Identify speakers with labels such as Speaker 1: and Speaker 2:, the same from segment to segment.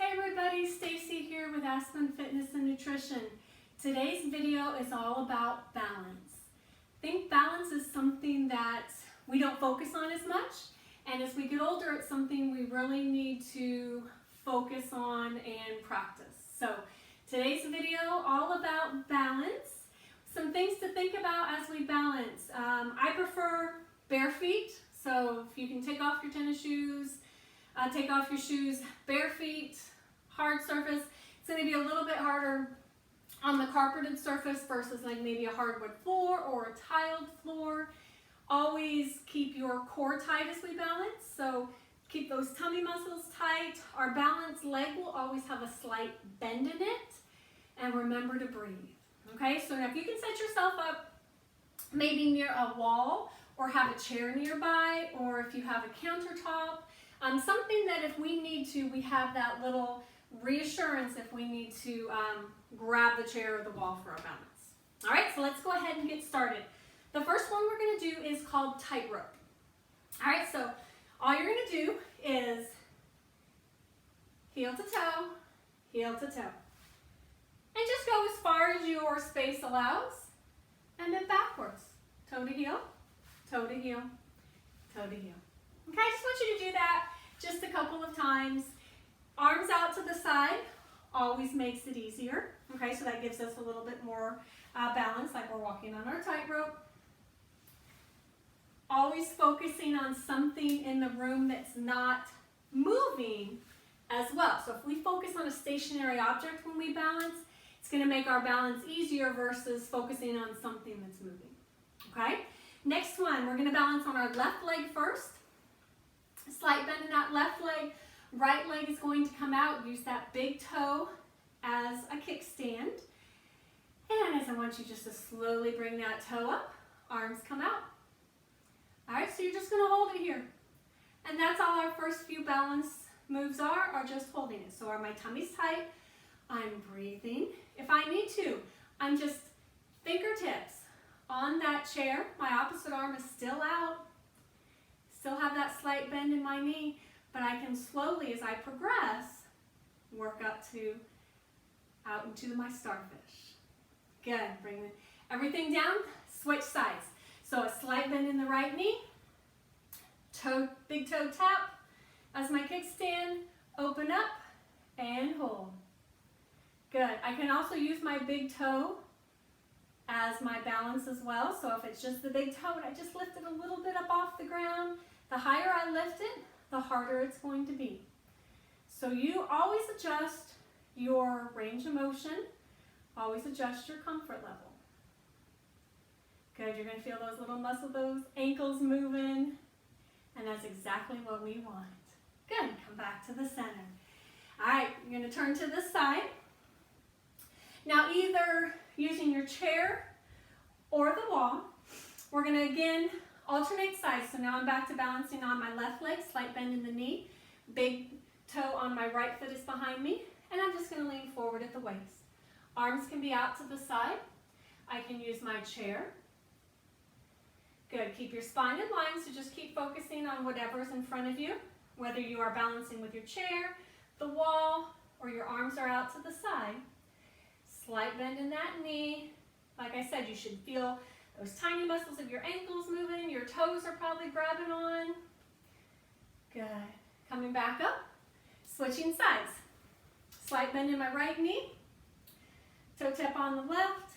Speaker 1: Hey everybody, Stacie here with Aspen Fitness and Nutrition. Today's video is all about balance. I think balance is something that we don't focus on as much, and as we get older, it's something we really need to focus on and practice. So today's video all about balance. Some things to think about as we balance. I prefer bare feet, so if you can take off your tennis shoes, take off your shoes, bare feet, hard surface. It's going to be a little bit harder on the carpeted surface versus like maybe a hardwood floor or a tiled floor. Always keep your core tight as we balance, so keep those tummy muscles tight. Our balanced leg will always have a slight bend in it, and remember to breathe. Okay, so now if you can set yourself up maybe near a wall or have a chair nearby, or if you have a countertop, something that if we need to, we have that little reassurance if we need to grab the chair or the wall for our balance. All right, so let's go ahead and get started. The first one we're going to do is called Tightrope. All right, so all you're going to do is heel to toe, heel to toe. And just go as far as your space allows, and then backwards. Toe to heel, toe to heel, toe to heel. Okay, I just want you to do that just a couple of times. Arms out to the side always makes it easier. Okay, so that gives us a little bit more balance, like we're walking on our tightrope. Always focusing on something in the room that's not moving as well. So if we focus on a stationary object when we balance, it's going to make our balance easier versus focusing on something that's moving. Okay, next one, we're going to balance on our left leg first. Slight bend in that left leg. Right leg is going to come out. Use that big toe as a kickstand. And as I want you just to slowly bring that toe up, arms come out. All right, so you're just going to hold it here. And that's all our first few balance moves are just holding it. So are my tummies tight? I'm breathing. If I need to, I'm just fingertips on that chair. My opposite arm is still out. Still have that slight bend in my knee, but I can slowly, as I progress, work up to out into my starfish. Good. Bring everything down. Switch sides. So a slight bend in the right knee, toe, big toe tap as my kickstand. Open up and hold. Good. I can also use my big toe as my balance as well. So if it's just the big toe and I just lift it a little bit up off the ground, the higher I lift it, the harder it's going to be. So you always adjust your range of motion, always adjust your comfort level. Good, you're going to feel those little muscles, those ankles moving, and that's exactly what we want. Good, come back to the center. All right, you're going to turn to this side. Now either using your chair or the wall, we're going to again alternate sides. So now I'm back to balancing on my left leg, slight bend in the knee, big toe on my right foot is behind me, and I'm just going to lean forward at the waist. Arms can be out to the side. I can use my chair. Good, keep your spine in line, so just keep focusing on whatever's in front of you, whether you are balancing with your chair, the wall, or your arms are out to the side. Slight bend in that knee. Like I said, you should feel those tiny muscles of your ankles moving. Your toes are probably grabbing on. Good. Coming back up. Switching sides. Slight bend in my right knee. Toe tap on the left.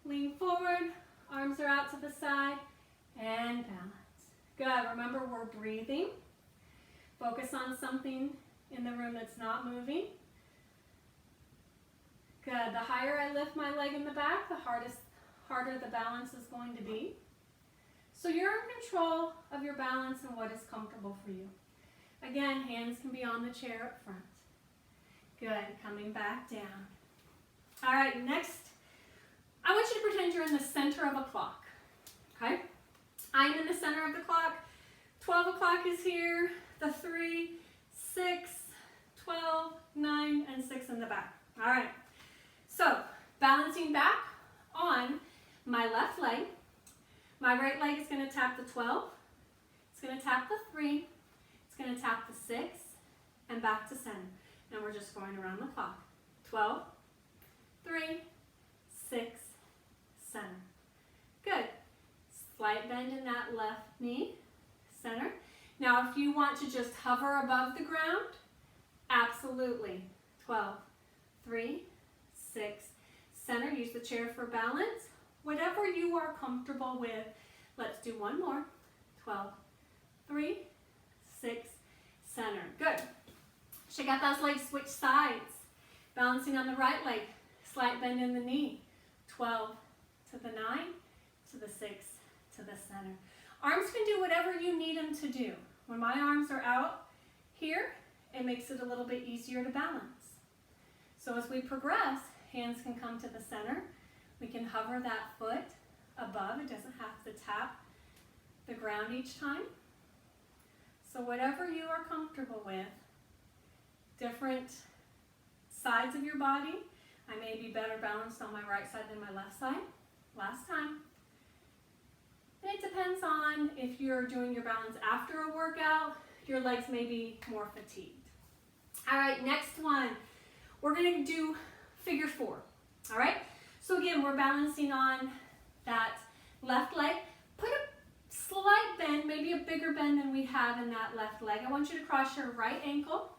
Speaker 1: Lean forward. Arms are out to the side. And balance. Good. Remember, we're breathing. Focus on something in the room that's not moving. Good. The higher I lift my leg in the back, the harder the balance is going to be. So you're in control of your balance and what is comfortable for you. Again, hands can be on the chair up front. Good. Coming back down. All right, next, I want you to pretend you're in the center of a clock. Okay? I'm in the center of the clock. 12 o'clock is here. The 3, 6, 12, 9, and 6 in the back. All right. So, balancing back on my left leg. My right leg is going to tap the 12. It's going to tap the 3. It's going to tap the 6 and back to center. and we're just going around the clock. 12, 3, 6, center. Good. Slight bend in that left knee, center. Now if you want to just hover above the ground, absolutely. 12, 3, 6, center. Use the chair for balance. Whatever you are comfortable with. Let's do one more. 12, 3, 6, center. Good. Check out those legs, switch sides. Balancing on the right leg, slight bend in the knee. 12 to the 9, to the 6, to the center. Arms can do whatever you need them to do. When my arms are out here, it makes it a little bit easier to balance. So as we progress, hands can come to the center. We can hover that foot above. It doesn't have to tap the ground each time. So whatever you are comfortable with, different sides of your body. I may be better balanced on my right side than my left side. Last time. And it depends on if you're doing your balance after a workout, your legs may be more fatigued. All right, next one. We're going to do figure 4. All right? So again, we're balancing on that left leg. Put a slight bend, maybe a bigger bend than we have in that left leg. I want you to cross your right ankle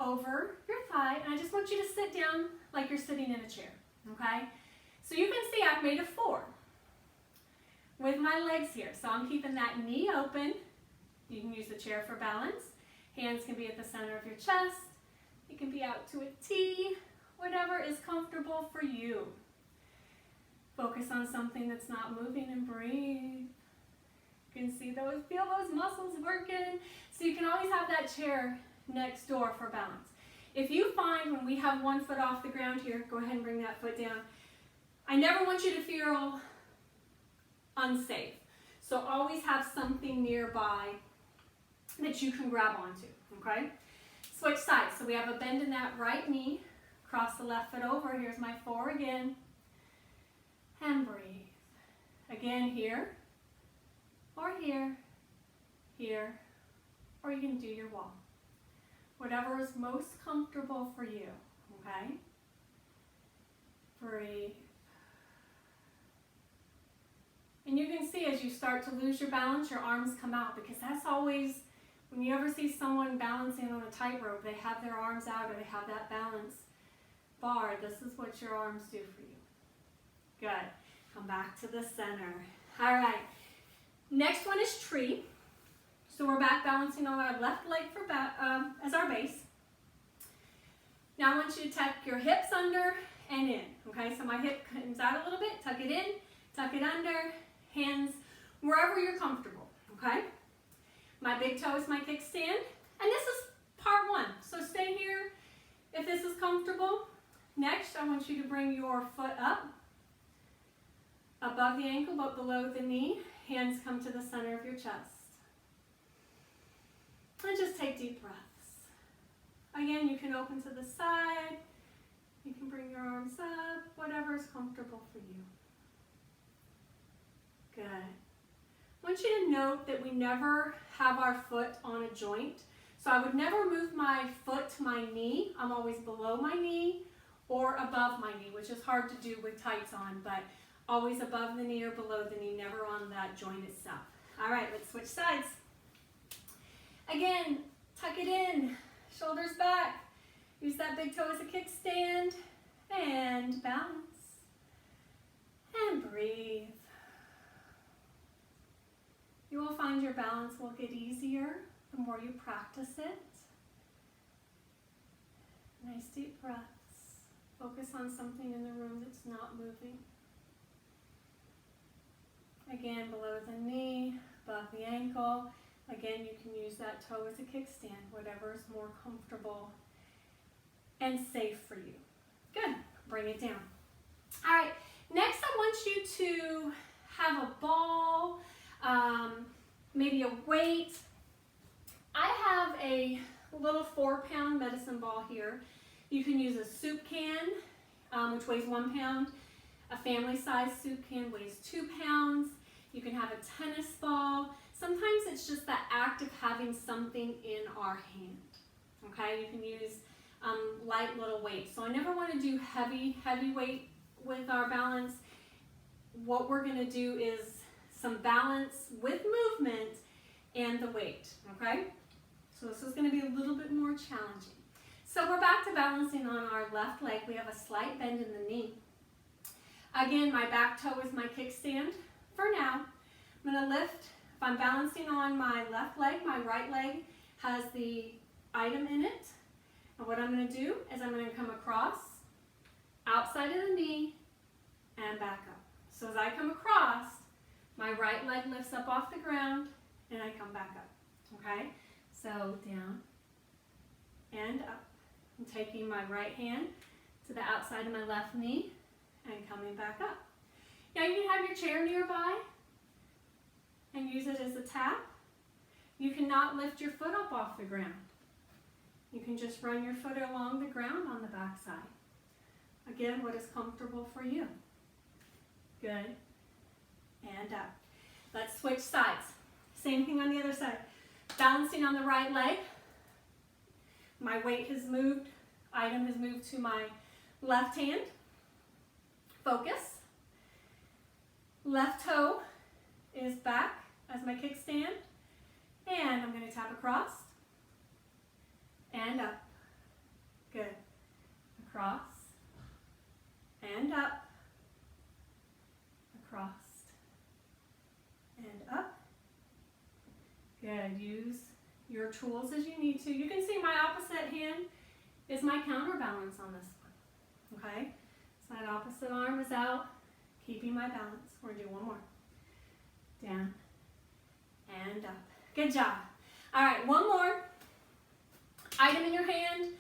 Speaker 1: over your thigh, and I just want you to sit down like you're sitting in a chair, okay? So you can see I've made a 4 with my legs here. So I'm keeping that knee open. You can use the chair for balance. Hands can be at the center of your chest. It can be out to a T, whatever is comfortable for you. Focus on something that's not moving and breathe. You can see those, feel those muscles working. So you can always have that chair next door for balance. If you find when we have one foot off the ground here, go ahead and bring that foot down. I never want you to feel unsafe. So always have something nearby that you can grab onto, okay? Switch sides. So we have a bend in that right knee. Cross the left foot over. Here's my 4 again. And breathe. Again here, or here, here, or you can do your wall. Whatever is most comfortable for you, okay? Breathe. And you can see as you start to lose your balance, your arms come out, because that's always, when you ever see someone balancing on a tightrope, they have their arms out or they have that balance bar. This is what your arms do for you. Good. Come back to the center. All right. Next one is tree. So we're back balancing on our left leg for as our base. Now I want you to tuck your hips under and in. Okay, so my hip comes out a little bit. Tuck it in, tuck it under, hands wherever you're comfortable. Okay. My big toe is my kickstand, and this is part 1. So stay here if this is comfortable. Next, I want you to bring your foot up above the ankle but below the knee. Hands come to the center of your chest. And just take deep breaths. Again, you can open to the side. You can bring your arms up, whatever is comfortable for you. Good. I want you to note that we never have our foot on a joint. So I would never move my foot to my knee. I'm always below my knee or above my knee, which is hard to do with tights on, but always above the knee or below the knee, never on that joint itself. All right, let's switch sides. Again, tuck it in, shoulders back. Use that big toe as a kickstand, and balance, and breathe. You will find your balance will get easier the more you practice it. Nice deep breaths. Focus on something in the room that's not moving. Again, below the knee, above the ankle. Again, you can use that toe as a kickstand, whatever is more comfortable and safe for you. Good. Bring it down. All right. Next, I want you to have a ball, maybe a weight. I have a little 4-pound medicine ball here. You can use a soup can, which weighs 1 pound. A family-sized soup can weighs 2 pounds. You can have a tennis ball. Sometimes it's just the act of having something in our hand. Okay, you can use light little weights. So I never want to do heavy weight with our balance. What we're going to do is some balance with movement and the weight, okay? So this is going to be a little bit more challenging. So we're back to balancing on our left leg. We have a slight bend in the knee. Again, my back toe is my kickstand for now. I'm going to lift. If I'm balancing on my left leg, my right leg has the item in it. And what I'm going to do is I'm going to come across, outside of the knee, and back up. So as I come across, my right leg lifts up off the ground, and I come back up, okay? So down and up. I'm taking my right hand to the outside of my left knee and coming back up. Now you can have your chair nearby and use it as a tap. You cannot lift your foot up off the ground. You can just run your foot along the ground on the back side. Again, what is comfortable for you. Good. And up. Let's switch sides. Same thing on the other side. Balancing on the right leg. My weight has moved, item has moved to my left hand. Focus. Left toe is back as my kickstand. And I'm going to tap across. And up. Good. Across. And up. Across. And up. Good. Use your tools as you need to. You can see my opposite hand is my counterbalance on this one. Okay? So that opposite arm is out, keeping my balance. We're going to do one more. Down and up. Good job. All right, one more. Item in your hand,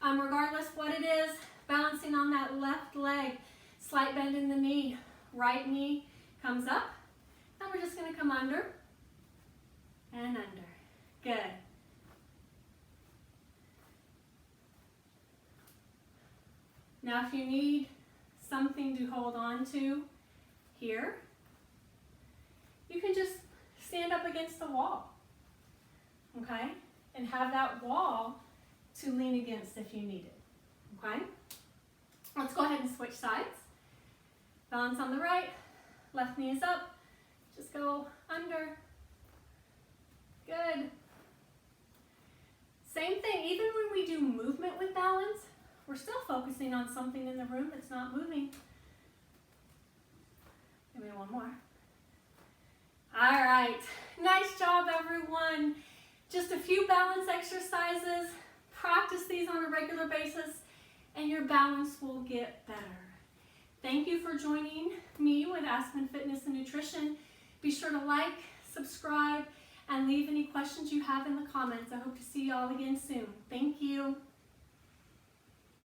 Speaker 1: regardless what it is, balancing on that left leg. Slight bend in the knee. Right knee comes up. And we're just going to come under and under. Good. Now if you need something to hold on to here, you can just stand up against the wall, okay? And have that wall to lean against if you need it, okay? Let's go ahead and switch sides. Balance on the right, left knee is up, just go under. Good. Same thing, even when we do movement with balance, we're still focusing on something in the room that's not moving. Give me one more. All right, nice job everyone. Just a few balance exercises. Practice these on a regular basis and your balance will get better. Thank you for joining me with Aspen Fitness and Nutrition. Be sure to like, subscribe, and leave any questions you have in the comments. I hope to see you all again soon. Thank you.